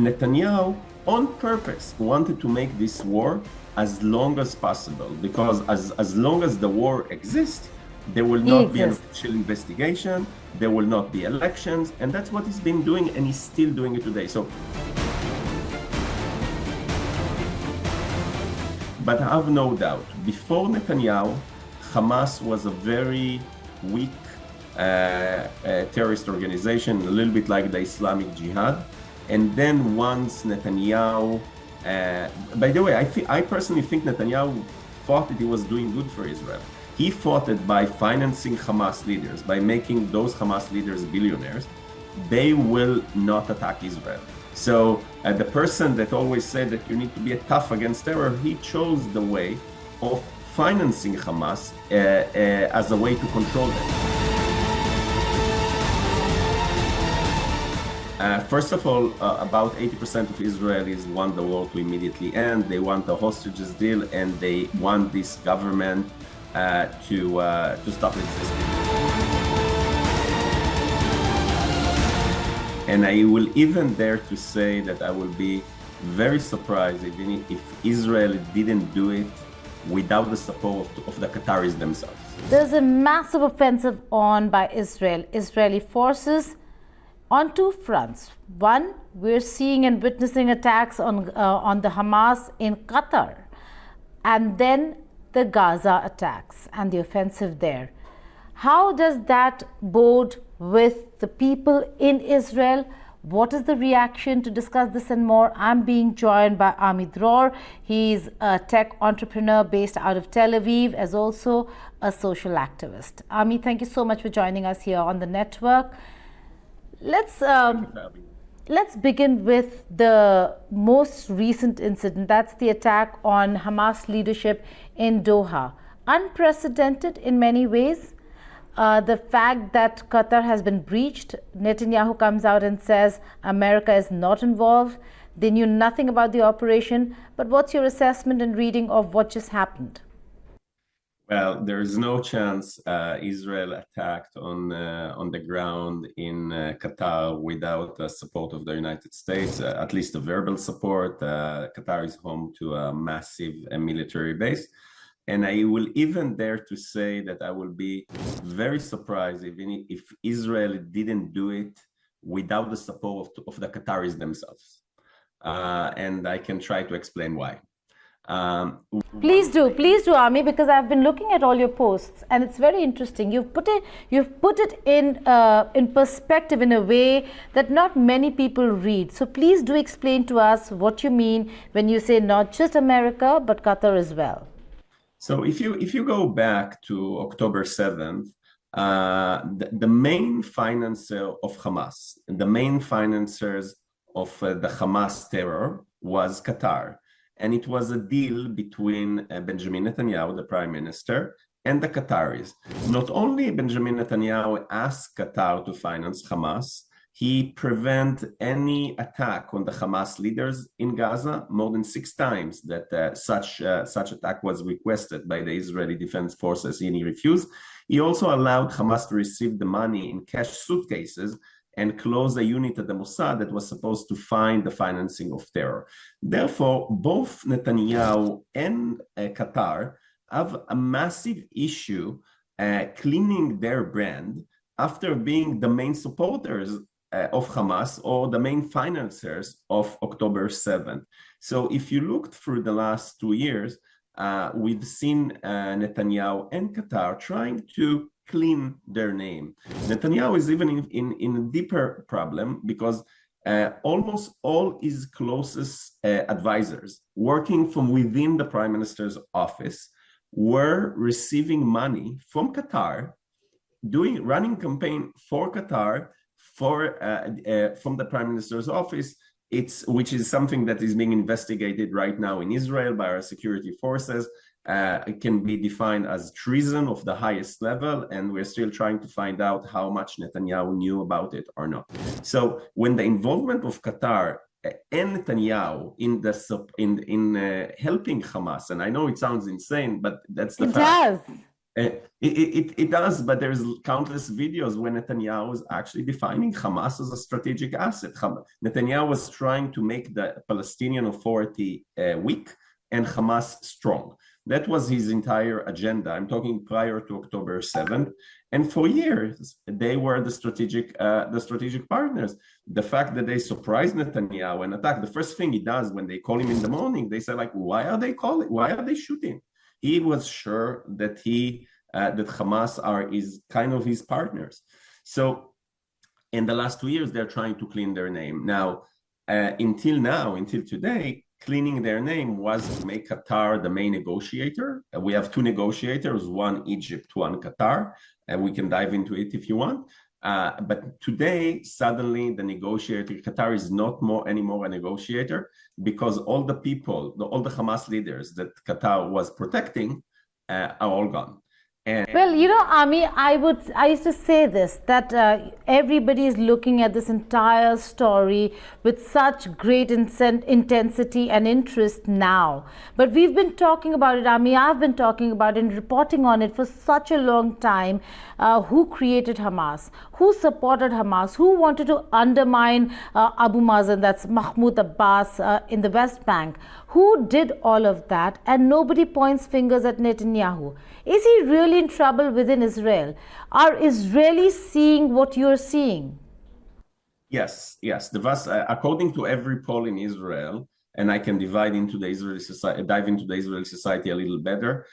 Netanyahu, on purpose, wanted to make this war as long as possible, because as long as the war exists, there will not be an official investigation, there will not be elections, and that's what he's been doing, and he's still doing it today. So, but I have no doubt, before Netanyahu, Hamas was a very weak terrorist organization, a little bit like the Islamic Jihad. And then once Netanyahu, by the way, I personally think Netanyahu thought that he was doing good for Israel. He fought it by financing Hamas leaders, by making those Hamas leaders billionaires. They will not attack Israel. So the person that always said that you need to be tough against terror, he chose the way of financing Hamas as a way to control them. First of all, about 80% of Israelis want the war to immediately end. They want a hostages deal, and they want this government to stop existing. And I will even dare to say that I will be very surprised if Israel didn't do it without the support of the Qataris themselves. There's a massive offensive on by Israel. Israeli forces on two fronts. One, we're seeing and witnessing attacks on the Hamas in Qatar, and then the Gaza attacks and the offensive there. How does that bode with the people in Israel? What is the reaction? To discuss this and more, I'm being joined by Dror. He's a tech entrepreneur based out of Tel Aviv, as also a social activist. Ami, thank you so much for joining us here on the network. Let's begin with the most recent incident. That's the attack on Hamas leadership in Doha. Unprecedented in many ways. The fact that Qatar has been breached, Netanyahu comes out and says America is not involved. They knew nothing about the operation. But what's your assessment and reading of what just happened? Well, there is no chance Israel attacked on the ground in Qatar without the support of the United States, at least a verbal support. Qatar is home to a massive military base. And I will even dare to say that I will be very surprised if Israel didn't do it without the support of the Qataris themselves. And I can try to explain why. Please do, Ami, because I've been looking at all your posts, and it's very interesting. You've put it in perspective in a way that not many people read. So please do explain to us what you mean when you say not just America but Qatar as well. So if you go back to October 7th, the main financer of Hamas, the main financiers of the Hamas terror was Qatar. And it was a deal between Benjamin Netanyahu, the Prime Minister, and the Qataris. Not only Benjamin Netanyahu asked Qatar to finance Hamas, he prevented any attack on the Hamas leaders in Gaza more than 6 times that such attack was requested by the Israeli Defense Forces, and he refused. He also allowed Hamas to receive the money in cash suitcases and close a unit at the Mossad that was supposed to find the financing of terror. Therefore, both Netanyahu and Qatar have a massive issue cleaning their brand after being the main supporters of Hamas or the main financiers of October 7th. So if you looked through the last 2 years, we've seen Netanyahu and Qatar trying to clean their name. Netanyahu is even in a deeper problem because almost all his closest advisors working from within the Prime Minister's office were receiving money from Qatar, running campaign for Qatar from the Prime Minister's office, which is something that is being investigated right now in Israel by our security forces. It can be defined as treason of the highest level, and we're still trying to find out how much Netanyahu knew about it or not. So when the involvement of Qatar and Netanyahu in helping Hamas, and I know it sounds insane, but that's the fact. It does. It does, but there's countless videos when Netanyahu was actually defining Hamas as a strategic asset. Netanyahu was trying to make the Palestinian Authority weak and Hamas strong. That was his entire agenda. I'm talking prior to October 7th. And for years, they were the strategic partners. The fact that they surprised Netanyahu and attacked, the first thing he does when they call him in the morning, they say, like, why are they calling? Why are they shooting? He was sure that that Hamas is kind of his partners. So in the last 2 years, they're trying to clean their name. Now, until today, cleaning their name was to make Qatar the main negotiator. We have two negotiators, one Egypt, one Qatar, and we can dive into it if you want. But today, suddenly, the negotiator, Qatar is not anymore a negotiator, because all the Hamas leaders that Qatar was protecting are all gone. Well, Ami, I used to say this, that everybody is looking at this entire story with such great intensity and interest now. But we've been talking about it, Ami, I've been talking about it and reporting on it for such a long time. Who created Hamas? Who supported Hamas? Who wanted to undermine Abu Mazen, that's Mahmoud Abbas, in the West Bank? Who did all of that? And nobody points fingers at Netanyahu. Is he really in trouble within Israel? Are Israelis seeing what you're seeing? Yes. According to every poll in Israel, and I can dive into the Israeli society a little better.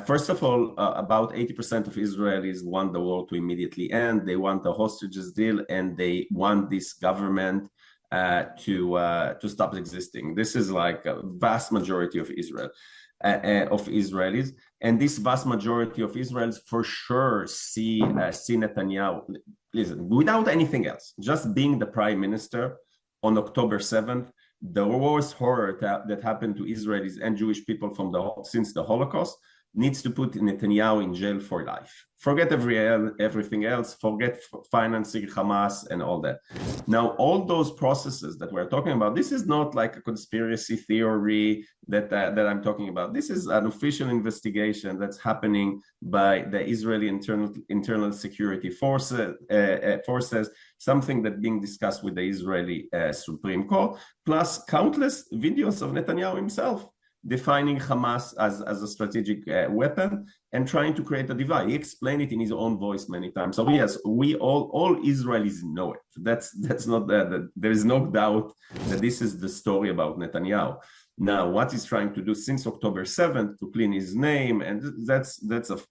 First of all, about 80% of Israelis want the war to immediately end. They want the hostages deal, and they want this government to stop existing. This is like a vast majority of Israelis, and this vast majority of Israelis for sure see Netanyahu. Listen, without anything else, just being the prime minister on October 7th, the worst horror that happened to Israelis and Jewish people since the Holocaust, needs to put Netanyahu in jail for life. Forget everything else, forget financing Hamas and all that. Now, all those processes that we're talking about, this is not like a conspiracy theory that I'm talking about. This is an official investigation that's happening by the Israeli internal security forces, something that's being discussed with the Israeli Supreme Court, plus countless videos of Netanyahu himself defining Hamas as a strategic weapon and trying to create a divide. He explained it in his own voice many times. So yes, we all Israelis know it. That's not there is no doubt that this is the story about Netanyahu. Now, what he's trying to do since October 7th to clean his name, and that's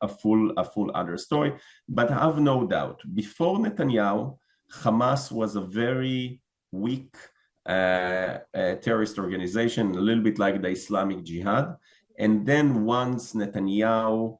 a full other story. But I have no doubt, before Netanyahu, Hamas was a very weak terrorist organization, a little bit like the Islamic Jihad. And then once Netanyahu,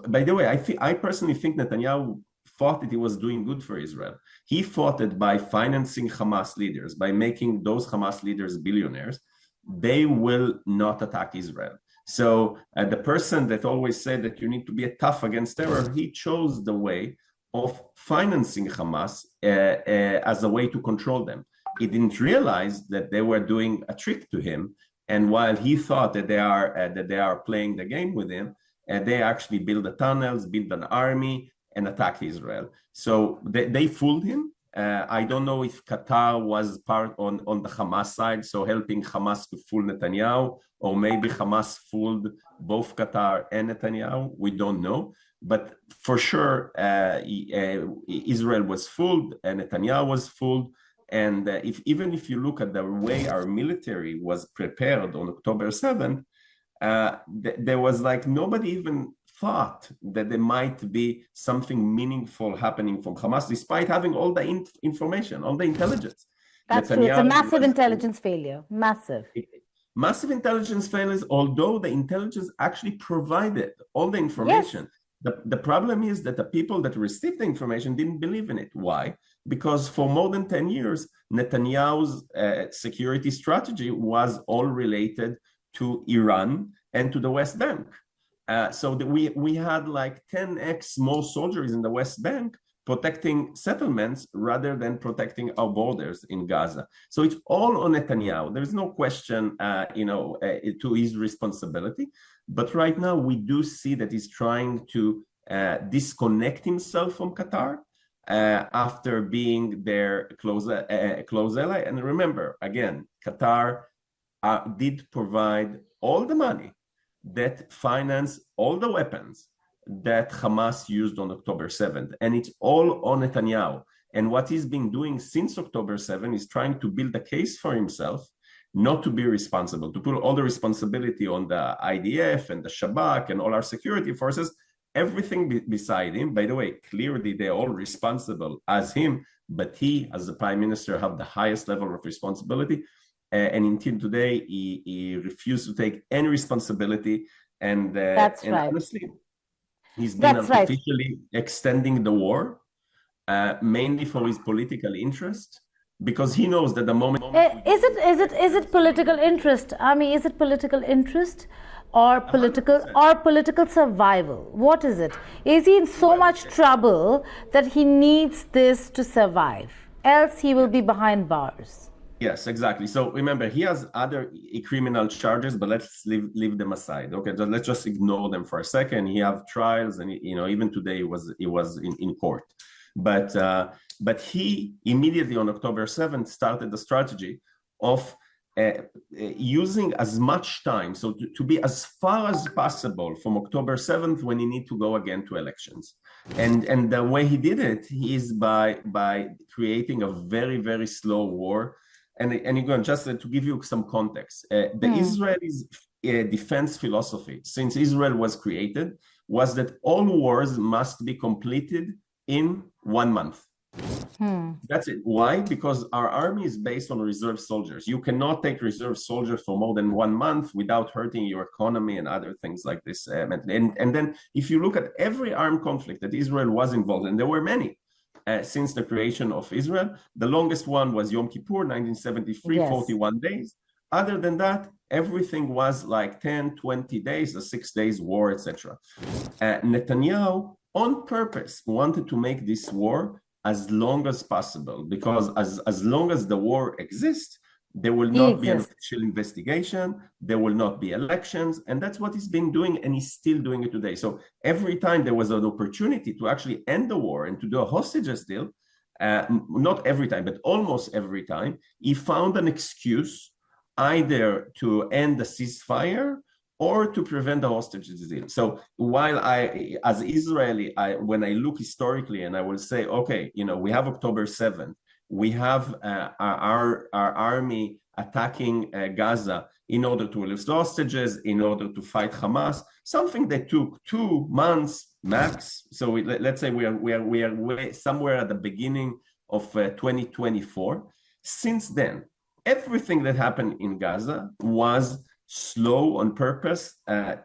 by the way, I personally think Netanyahu thought that he was doing good for Israel. He thought that by financing Hamas leaders, by making those Hamas leaders billionaires, they will not attack Israel. So the person that always said that you need to be tough against terror, he chose the way of financing Hamas as a way to control them. He didn't realize that they were doing a trick to him, and while he thought that they are playing the game with him, they actually build the tunnels, build an army, and attack Israel. So they fooled him. I don't know if Qatar was part on the Hamas side, so helping Hamas to fool Netanyahu, or maybe Hamas fooled both Qatar and Netanyahu. We don't know. But for sure, Israel was fooled and Netanyahu was fooled. And even if you look at the way our military was prepared on October 7th, there was like nobody even thought that there might be something meaningful happening from Hamas, despite having all the information, all the intelligence. That's true. It's a massive intelligence failure. Massive intelligence failures, although the intelligence actually provided all the information. Yes. The problem is that the people that received the information didn't believe in it. Why? Because for more than 10 years, Netanyahu's security strategy was all related to Iran and to the West Bank. So we had like 10x more soldiers in the West Bank protecting settlements rather than protecting our borders in Gaza. So it's all on Netanyahu. There's no question, to his responsibility. But right now, we do see that he's trying to disconnect himself from Qatar after being their close ally. And remember, again, Qatar did provide all the money that financed all the weapons that Hamas used on October 7th. And it's all on Netanyahu. And what he's been doing since October 7th is trying to build a case for himself not to be responsible, to put all the responsibility on the IDF and the Shabak and all our security forces, everything beside him. By the way, clearly they're all responsible as him, but he, as the prime minister, have the highest level of responsibility. And until today, he refused to take any responsibility. And, That's right. Honestly, he's been artificially extending the war, mainly for his political interest, because he knows that the moment is it political interest? I mean, is it political interest or political survival? What is it? Is he in so much trouble that he needs this to survive? Else he will be behind bars. Yes, exactly. So remember, he has other criminal charges, but let's leave them aside. Okay, let's just ignore them for a second. He have trials, and even today he was in court. But he immediately on October 7th started the strategy of using as much time, so to be as far as possible from October 7th when he need to go again to elections. And the way he did it is by creating a very, very slow war. And again, just to give you some context, the Israelis' defense philosophy since Israel was created was that all wars must be completed in 1 month. That's it. Why? Because our army is based on reserve soldiers. You cannot take reserve soldiers for more than 1 month without hurting your economy and other things like this. And then if you look at every armed conflict that Israel was involved in, there were many since the creation of Israel. The longest one was Yom Kippur, 1973, yes. 41 days. Other than that, everything was like 10, 20 days, a 6 days war, etc. Netanyahu, on purpose, wanted to make this war as long as possible, because as long as the war exists, there will not be an official investigation, there will not be elections, and that's what he's been doing, and he's still doing it today. So every time there was an opportunity to actually end the war and to do a hostages deal, not every time, but almost every time, he found an excuse either to end the ceasefire or to prevent the hostages deal. So while as Israeli, when I look historically and I will say, okay, we have October 7th, we have our army attacking Gaza in order to release the hostages, in order to fight Hamas, something that took 2 months max. So let's say we are somewhere at the beginning of 2024. Since then, everything that happened in Gaza was slow on purpose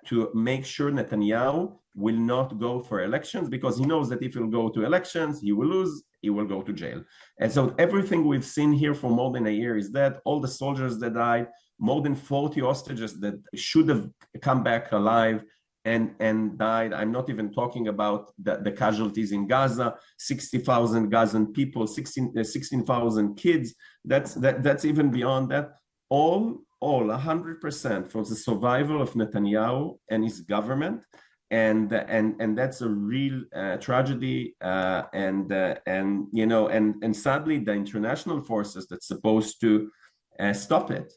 to make sure Netanyahu will not go for elections, because he knows that if he'll go to elections, he will lose, he will go to jail. And so everything we've seen here for more than a year is that all the soldiers that died, more than 40 hostages that should have come back alive and died. I'm not even talking about the casualties in Gaza, 60,000 Gazan people, 16,000 kids. That's even beyond that. All 100% for the survival of Netanyahu and his government, and that's a real tragedy. And sadly, the international forces that's supposed to stop it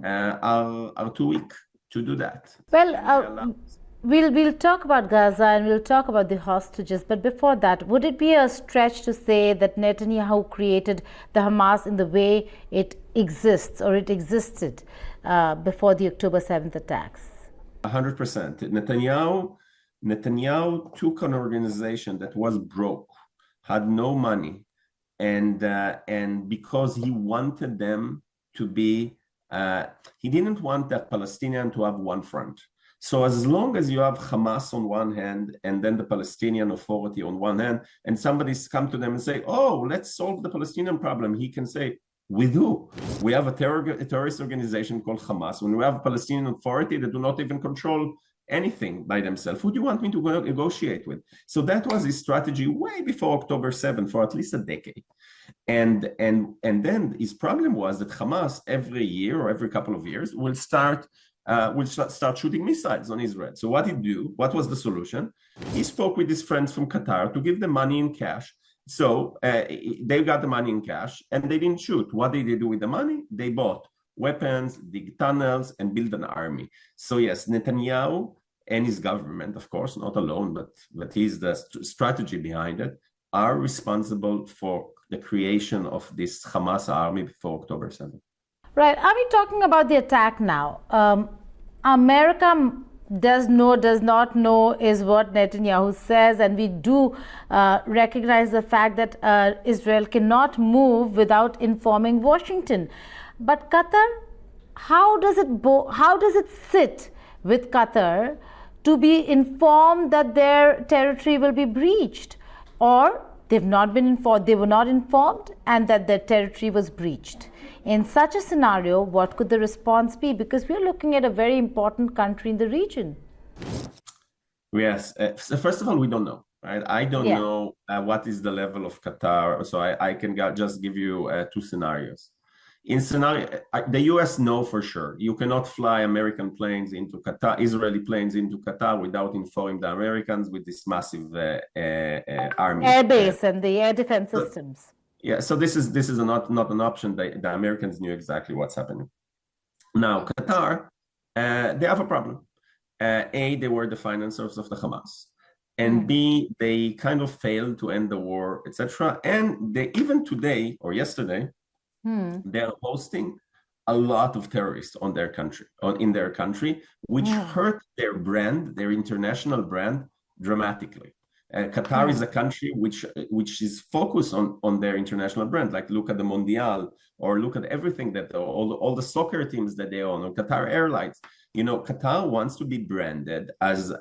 are too weak to do that. Well, we'll talk about Gaza and we'll talk about the hostages, but before that, would it be a stretch to say that Netanyahu created the Hamas in the way it exists or it existed before the October 7th attacks? 100%. Netanyahu took an organization that was broke, had no money, and because he wanted them to be, he didn't want the Palestinian to have one front. So as long as you have Hamas on one hand and then the Palestinian Authority on one hand, and somebody's come to them and say, oh, let's solve the Palestinian problem, he can say, with who? We have a terrorist organization called Hamas. When we have a Palestinian Authority that do not even control anything by themselves, who do you want me to negotiate with? So that was his strategy way before October 7th for at least a decade. And then his problem was that Hamas every year or every couple of years will start will start shooting missiles on Israel. So what did he do? What was the solution? He spoke with his friends from Qatar to give them money in cash. So they got the money in cash and they didn't shoot. What did they do with the money? They bought weapons, dig tunnels, and build an army. So yes, Netanyahu and his government, of course, not alone, but he's the strategy behind it, are responsible for the creation of this Hamas army before October 7th. Right. Are we talking about the attack now? America does not know is what Netanyahu says, and we do recognize the fact that Israel cannot move without informing Washington. But Qatar, how does it sit with Qatar to be informed that their territory will be breached, or they were not informed, and that their territory was breached? In such a scenario, what could the response be? Because we're looking at a very important country in the region. Yes. So first of all, we don't know, right? I don't know what is the level of Qatar. So I can just give you two scenarios. In scenario, the US know for sure you cannot fly American planes into Qatar, Israeli planes into Qatar without informing the Americans with this massive army. Air base and the air defense systems. Yeah, so this is not an option. The Americans knew exactly what's happening. Now, Qatar, they have a problem. A, they were the financiers of the Hamas. And B, they kind of failed to end the war, etc. And they, even today or yesterday, they're hosting a lot of terrorists in their country, which hurt their brand, their international brand, dramatically. Qatar is a country which is focused on their international brand. Like look at the Mondial, or look at everything that all the soccer teams that they own, or Qatar Airlines. You know, Qatar wants to be branded as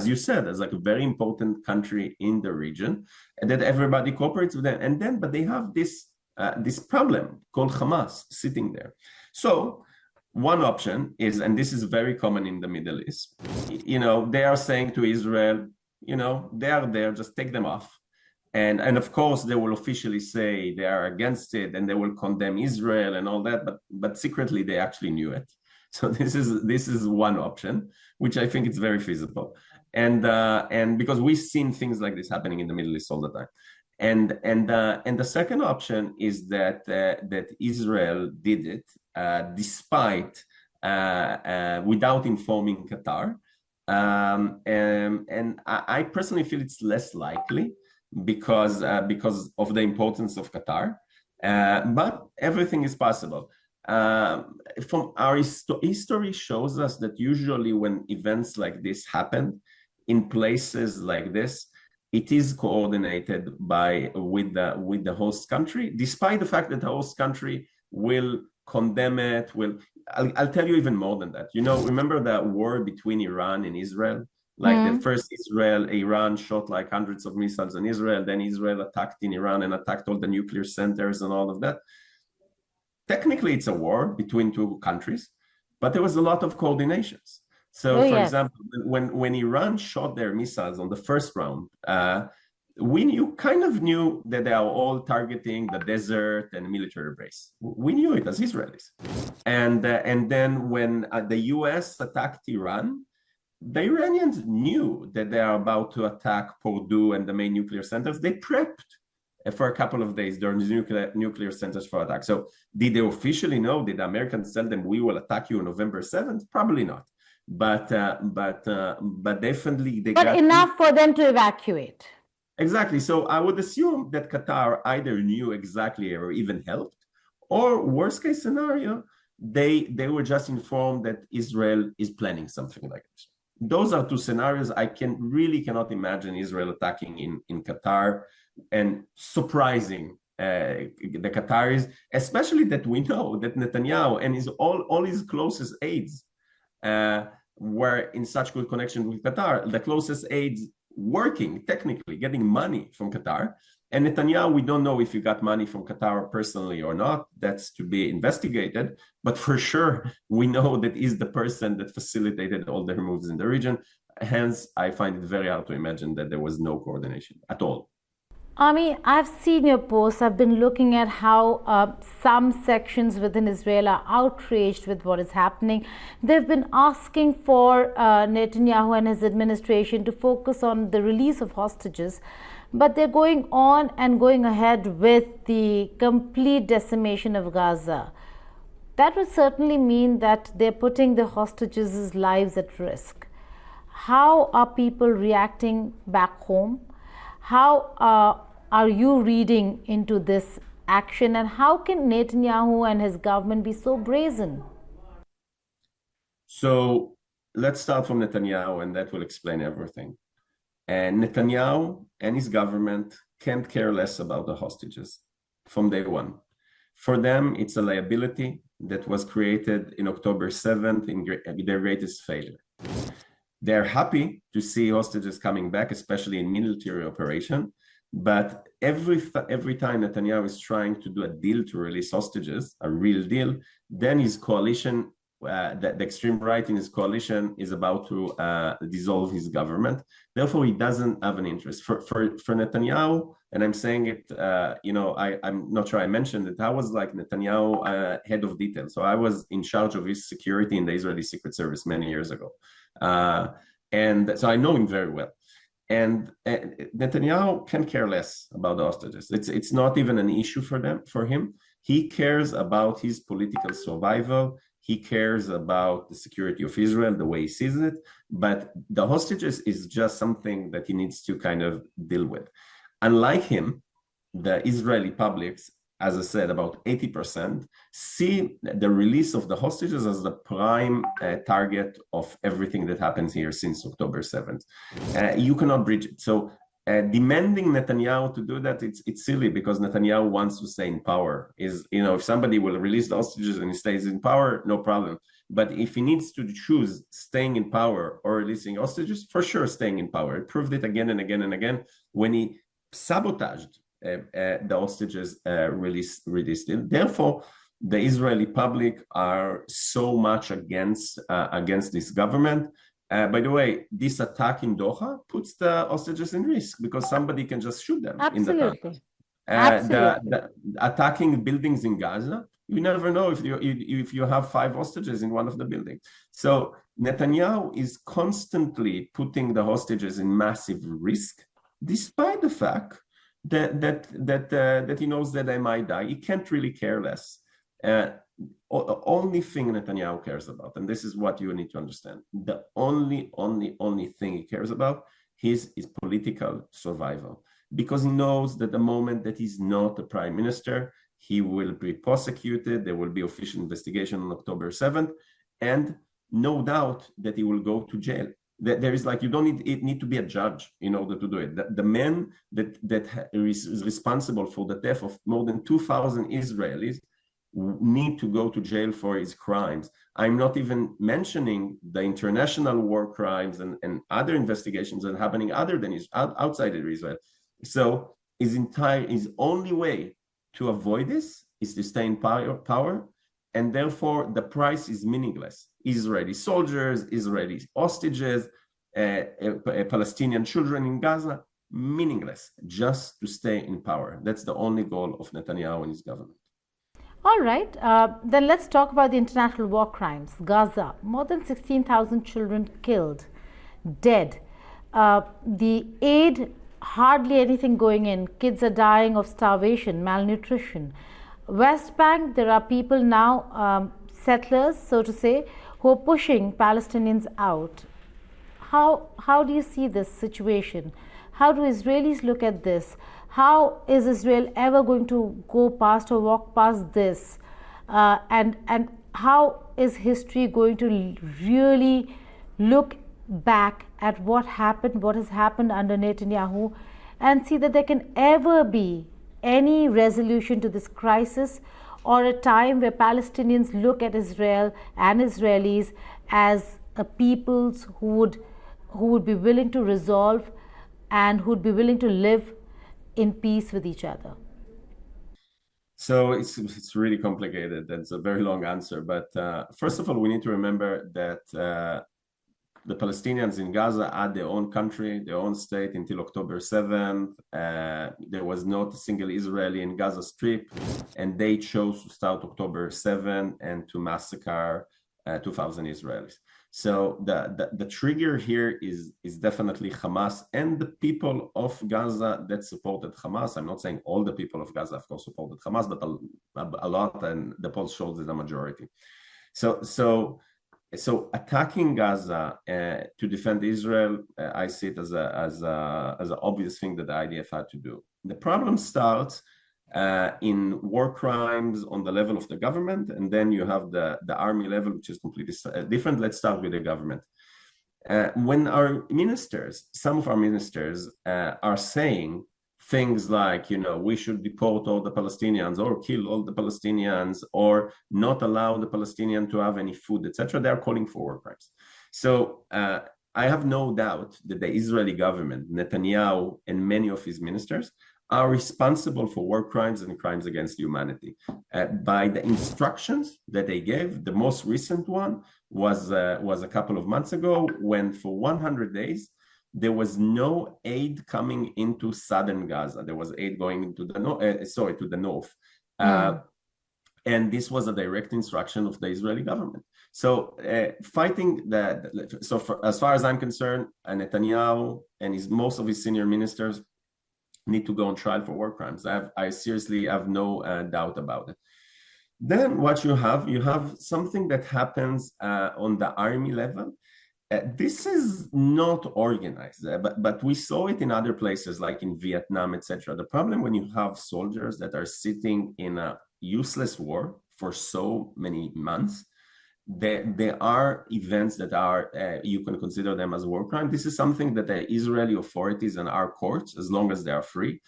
you said, as like a very important country in the region, and that everybody cooperates with them. But they have this problem called Hamas sitting there. So one option is, and this is very common in the Middle East, you know, they are saying to Israel, you know, they are there, just take them off. And of course, they will officially say they are against it and they will condemn Israel and all that, but secretly they actually knew it. So this is one option, which I think it's very feasible. And because we've seen things like this happening in the Middle East all the time. And the second option is that Israel did it despite without informing Qatar. And I personally feel it's less likely because of the importance of Qatar, but everything is possible. From our history shows us that usually when events like this happen in places like this, it is coordinated with the host country, despite the fact that the host country will condemn it. I'll tell you even more than that. You know, remember the war between Iran and Israel? Like the first Iran shot like hundreds of missiles on Israel, then Israel attacked in Iran and attacked all the nuclear centers and all of that. Technically, it's a war between two countries, but there was a lot of coordinations. So, for example, when Iran shot their missiles on the first round, we kind of knew that they are all targeting the desert and military base. We knew it as Israelis. And then when the US attacked Iran, the Iranians knew that they are about to attack Purdue and the main nuclear centers. They prepped for a couple of days during the nuclear centers for attack. So did they officially know? Did the Americans tell them we will attack you on November 7th? Probably not. But definitely they got enough for them to evacuate. Exactly. So I would assume that Qatar either knew exactly or even helped, or worst case scenario, they were just informed that Israel is planning something like this. Those are two scenarios. I cannot imagine Israel attacking in Qatar and surprising the Qataris, especially that we know that Netanyahu and all his closest aides were in such good connection with Qatar. The closest aides working, technically, getting money from Qatar. And Netanyahu, we don't know if he got money from Qatar personally or not. That's to be investigated. But for sure, we know that he's the person that facilitated all their moves in the region. Hence, I find it very hard to imagine that there was no coordination at all. Ami, I've seen your posts. I've been looking at how some sections within Israel are outraged with what is happening. They've been asking for Netanyahu and his administration to focus on the release of hostages, but they're going on and going ahead with the complete decimation of Gaza. That would certainly mean that they're putting the hostages' lives at risk. How are people reacting back home? How are you reading into this action, and how can Netanyahu and his government be so brazen? So let's start from Netanyahu, and that will explain everything. And Netanyahu and his government can't care less about the hostages from day one. For them, it's a liability that was created in October 7th in their greatest failure. They're happy to see hostages coming back, especially in military operation. But every time Netanyahu is trying to do a deal to release hostages, a real deal, then his coalition, the extreme right in his coalition, is about to dissolve his government. Therefore, he doesn't have an interest. For Netanyahu, and I'm saying it, I'm not sure I mentioned it, I was like Netanyahu head of detail. So I was in charge of his security in the Israeli Secret Service many years ago. And so I know him very well. And Netanyahu can care less about the hostages. It's not even an issue for him. He cares about his political survival. He cares about the security of Israel, the way he sees it. But the hostages is just something that he needs to kind of deal with. Unlike him, the Israeli publics, as I said, about 80%, see the release of the hostages as the prime target of everything that happens here since October 7th. You cannot bridge it. So demanding Netanyahu to do that, it's silly, because Netanyahu wants to stay in power. If somebody will release the hostages and he stays in power, no problem. But if he needs to choose staying in power or releasing hostages, for sure staying in power. He proved it again and again and again when he sabotaged the hostages release deal. Therefore, the Israeli public are so much against this government. By the way, this attack in Doha puts the hostages in risk, because somebody can just shoot them. Absolutely. The attacking buildings in Gaza, you never know if you have 5 hostages in one of the buildings. So Netanyahu is constantly putting the hostages in massive risk, despite the fact that he knows that they might die. He can't really care less. Only thing Netanyahu cares about, and this is what you need to understand, the only thing he cares about is political survival, because he knows that the moment that he's not the prime minister, he will be prosecuted. There will be official investigation on October 7th, and no doubt that he will go to jail. There is you don't need to be a judge in order to do it. The man that is responsible for the death of more than 2,000 Israelis need to go to jail for his crimes. I'm not even mentioning the international war crimes and other investigations that are happening other than outside of Israel. So his only way to avoid this is to stay in power, and therefore the price is meaningless. Israeli soldiers, Israeli hostages, Palestinian children in Gaza, meaningless, just to stay in power. That's the only goal of Netanyahu and his government. All right, then let's talk about the international war crimes. Gaza, more than 16,000 children killed, dead. The aid, hardly anything going in. Kids are dying of starvation, malnutrition. West Bank, there are people now, settlers, so to say, who are pushing Palestinians out. How do you see this situation? How do Israelis look at this? How is Israel ever going to go past or walk past this? And how is history going to really look back at what happened, what has happened under Netanyahu, and see that there can ever be any resolution to this crisis, or a time where Palestinians look at Israel and Israelis as a peoples who would be willing to resolve and who would be willing to live in peace with each other? So it's really complicated. That's a very long answer. But first of all, we need to remember that the Palestinians in Gaza had their own country, their own state until October 7th. There was not a single Israeli in Gaza Strip, and they chose to start October 7th and to massacre 2,000 Israelis. So the trigger here is definitely Hamas and the people of Gaza that supported Hamas. I'm not saying all the people of Gaza, of course, supported Hamas, but a lot, and the polls showed that the majority. So attacking Gaza to defend Israel, I see it as an obvious thing that the IDF had to do. The problem starts in war crimes on the level of the government, and then you have the army level, which is completely different. Let's start with the government. When our ministers, some of our ministers are saying things like, we should deport all the Palestinians or kill all the Palestinians or not allow the Palestinian to have any food, etc., they are calling for war crimes. So I have no doubt that the Israeli government, Netanyahu, and many of his ministers are responsible for war crimes and crimes against humanity by the instructions that they gave. The most recent one was a couple of months ago, when for 100 days there was no aid coming into southern Gaza. There was aid going into the north. And this was a direct instruction of the Israeli government. So as far as I'm concerned, Netanyahu and most of his senior ministers need to go on trial for war crimes. I seriously have no doubt about it. Then what you have something that happens on the army level. This is not organized, but we saw it in other places like in Vietnam, etc. The problem when you have soldiers that are sitting in a useless war for so many months, there are events that are you can consider them as war crime. This is something that the Israeli authorities and our courts, as long as they are free,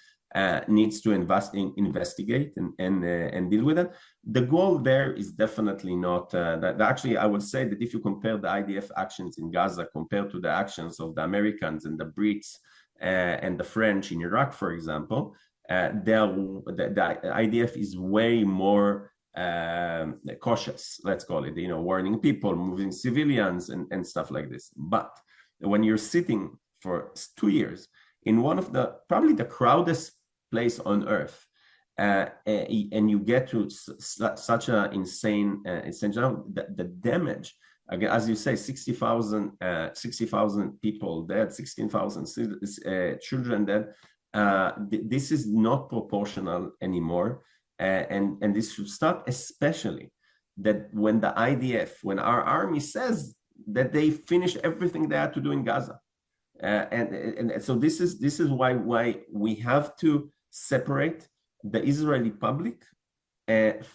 needs to investigate and deal with it. The goal there is definitely not that. Actually, I would say that if you compare the IDF actions in Gaza compared to the actions of the Americans and the Brits and the French in Iraq, for example, the IDF is way more cautious, let's call it, warning people, moving civilians and stuff like this. But when you're sitting for 2 years in one of probably the crowdest place on earth, and you get to such an insane the damage, again, as you say, 60,000 people dead, 16,000 children dead. This is not proportional anymore. And this should stop, especially that when the IDF, when our army says that they finished everything they had to do in Gaza. And so this is why we have to separate the Israeli public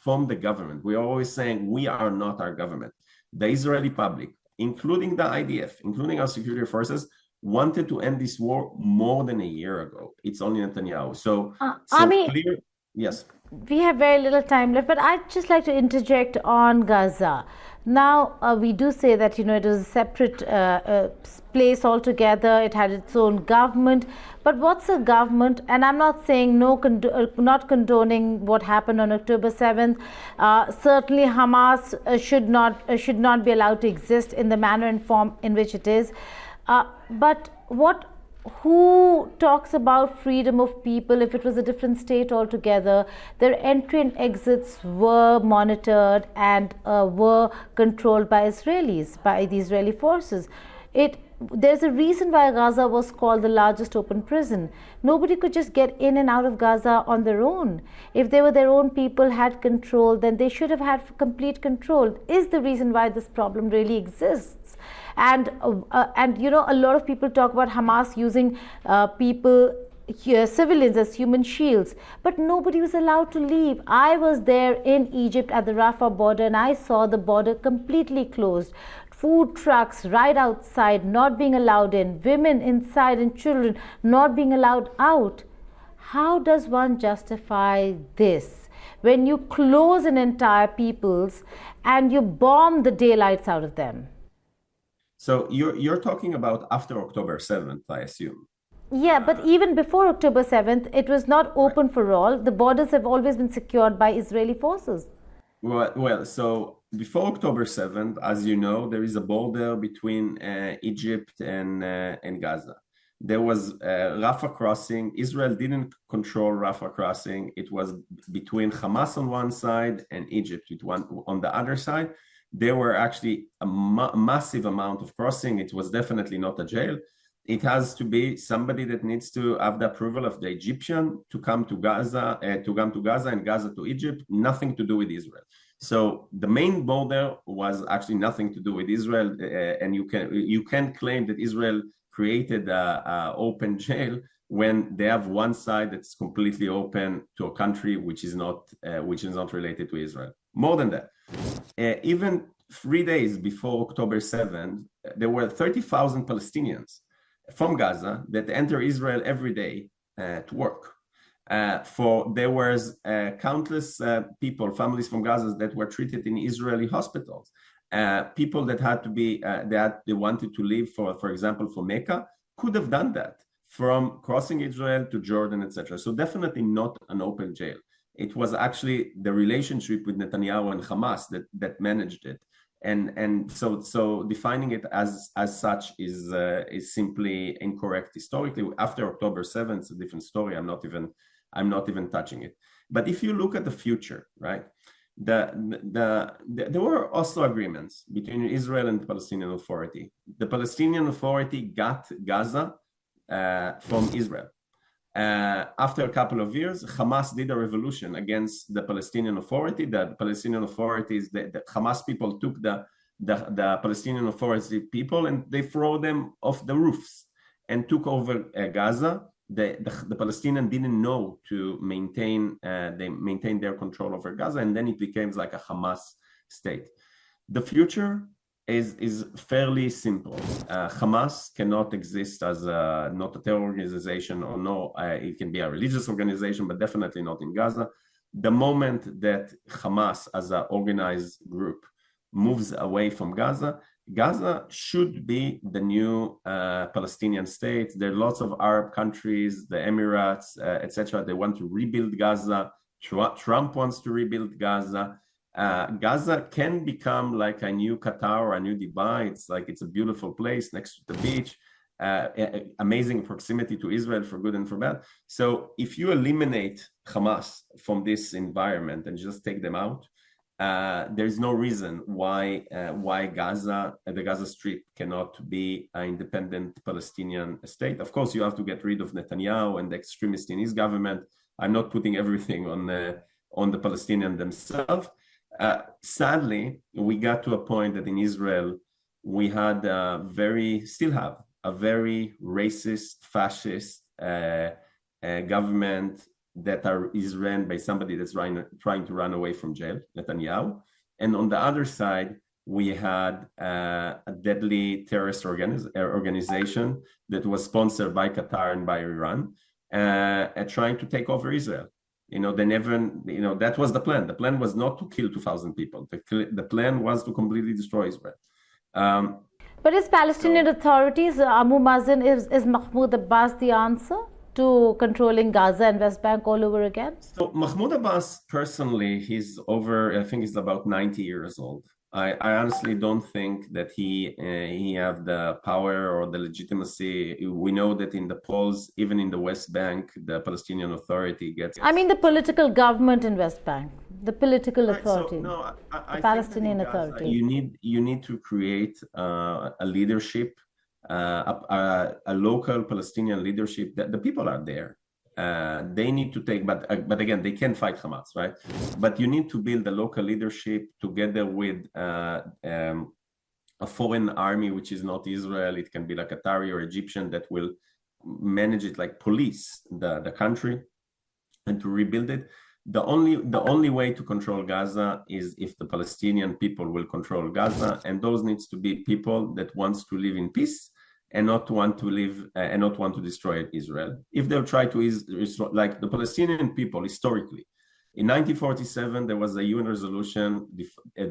from the government. We're always saying we are not our government. The Israeli public, including the IDF, including our security forces, wanted to end this war more than a year ago. It's only Netanyahu. So clear. Yes. We have very little time left, but I'd just like to interject on Gaza. Now, we do say that, it was a separate place altogether. It had its own government. But what's a government? And I'm not saying not condoning what happened on October 7th. Certainly, Hamas should not be allowed to exist in the manner and form in which it is. But who talks about freedom of people if it was a different state altogether? Their entry and exits were monitored and were controlled by Israelis, by the Israeli forces. There's a reason why Gaza was called the largest open prison. Nobody could just get in and out of Gaza on their own. If they were their own people, had control, then they should have had complete control. Is the reason why this problem really exists. And a lot of people talk about Hamas using civilians as human shields, but nobody was allowed to leave. I was there in Egypt at the Rafah border, and I saw the border completely closed. Food trucks right outside, not being allowed in, women inside and children not being allowed out. How does one justify this when you close an entire peoples and you bomb the daylights out of them? So you're talking about after October 7th, I assume. Yeah, but even before October 7th, it was not open for all. The borders have always been secured by Israeli forces. Well, so before October 7th, as you know, there is a border between Egypt and Gaza. There was Rafah crossing. Israel didn't control Rafah crossing. It was between Hamas on one side and Egypt on the other side. There were actually a massive amount of crossing. It was definitely not a jail. It has to be somebody that needs to have the approval of the Egyptian to come to Gaza, and Gaza to Egypt. Nothing to do with Israel. So the main border was actually nothing to do with Israel, and you can claim that Israel created an open jail when they have one side that's completely open to a country which is not related to Israel. More than that, even 3 days before October 7th, there were 30,000 Palestinians from Gaza that enter Israel every day to work. There was countless people, families from Gaza that were treated in Israeli hospitals. People that had to be, they wanted to leave for example, for Mecca, could have done that from crossing Israel to Jordan, etc. So definitely not an open jail. It was actually the relationship with Netanyahu and Hamas that managed it. And so defining it as such is simply incorrect historically. After October 7th, it's a different story. I'm not even touching it. But if you look at the future, right? There were also agreements between Israel and the Palestinian Authority. The Palestinian Authority got Gaza from Israel. After a couple of years, Hamas did a revolution against the Palestinian Authority. The Palestinian authorities, the Hamas people took the Palestinian Authority people and they threw them off the roofs and took over Gaza. The Palestinians didn't know to maintain their control over Gaza, and then it became like a Hamas state. The future is fairly simple. Hamas cannot exist as not a terror organization, or no, it can be a religious organization, but definitely not in Gaza. The moment that Hamas as an organized group moves away from Gaza, Gaza should be the new Palestinian state. There are lots of Arab countries, the Emirates, etc. They want to rebuild Gaza. Trump wants to rebuild Gaza. Gaza can become like a new Qatar or a new Dubai. It's a beautiful place next to the beach, amazing proximity to Israel for good and for bad. So if you eliminate Hamas from this environment and just take them out, there's no reason why Gaza, the Gaza Strip, cannot be an independent Palestinian state. Of course, you have to get rid of Netanyahu and the extremists in his government. I'm not putting everything on the Palestinians themselves. Sadly, we got to a point that in Israel we had still have a very racist, fascist government that is ran by somebody that's trying to run away from jail, Netanyahu. And on the other side, we had a deadly terrorist organization that was sponsored by Qatar and by Iran, trying to take over Israel. That was the plan. The plan was not to kill 2,000 people. The plan was to completely destroy Israel. But is Palestinian authorities, Abu Mazen, is Mahmoud Abbas the answer to controlling Gaza and West Bank all over again? So Mahmoud Abbas, personally, I think he's about 90 years old. I honestly don't think that he have the power or the legitimacy. We know that in the polls, even in the West Bank, the Palestinian Authority gets... I mean the political government in West Bank, the political authority, so, no, I Palestinian Gaza, Authority. You need to create a leadership, a local Palestinian leadership. That the people are there. They need to take, but again, they can't fight Hamas, right? But you need to build a local leadership together with a foreign army, which is not Israel. It can be like Qatari or Egyptian that will manage it, like police the country, and to rebuild it. The only way to control Gaza is if the Palestinian people will control Gaza, and those needs to be people that wants to live in peace and not want to live and not want to destroy Israel. If they'll try to like the Palestinian people historically, in 1947 there was a UN resolution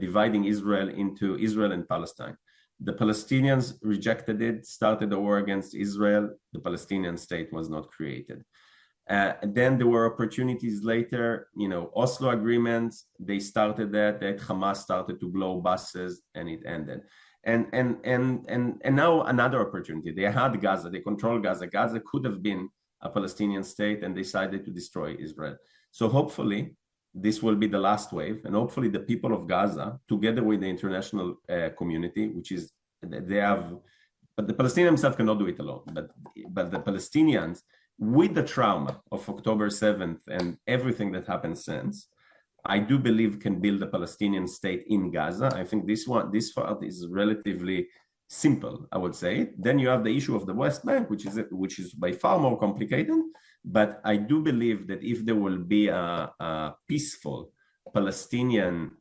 dividing Israel into Israel and Palestine. The Palestinians rejected it, started a war against Israel. The Palestinian state was not created. Then there were opportunities later, Oslo agreements, they started that Hamas started to blow buses and it ended. And now another opportunity. They had Gaza, they control Gaza. Gaza could have been a Palestinian state and decided to destroy Israel. So hopefully this will be the last wave, and hopefully the people of Gaza, together with the international community, which is, they have, but the Palestinians themselves cannot do it alone, but the Palestinians, with the trauma of October 7th and everything that happened since, I do believe can build a Palestinian state in Gaza. I think this part is relatively simple, I would say. Then you have the issue of the West Bank, which is by far more complicated. But I do believe that if there will be a peaceful Palestinian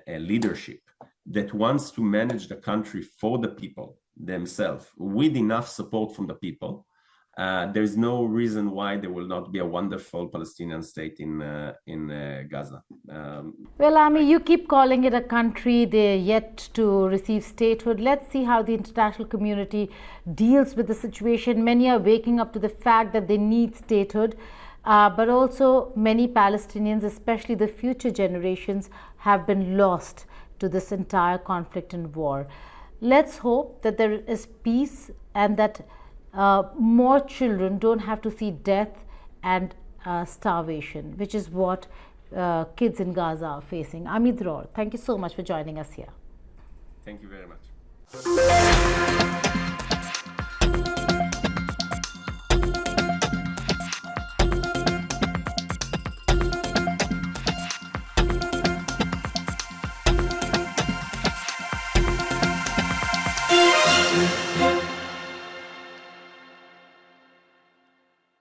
leadership that wants to manage the country for the people themselves, with enough support from the people, there's no reason why there will not be a wonderful Palestinian state in Gaza. Well, Ami, you keep calling it a country. They're yet to receive statehood. Let's see how the international community deals with the situation. Many are waking up to the fact that they need statehood, but also many Palestinians, especially the future generations, have been lost to this entire conflict and war. Let's hope that there is peace and that more children don't have to see death and starvation, which is what kids in Gaza are facing. Ami Dror, thank you so much for joining us here. Thank you very much.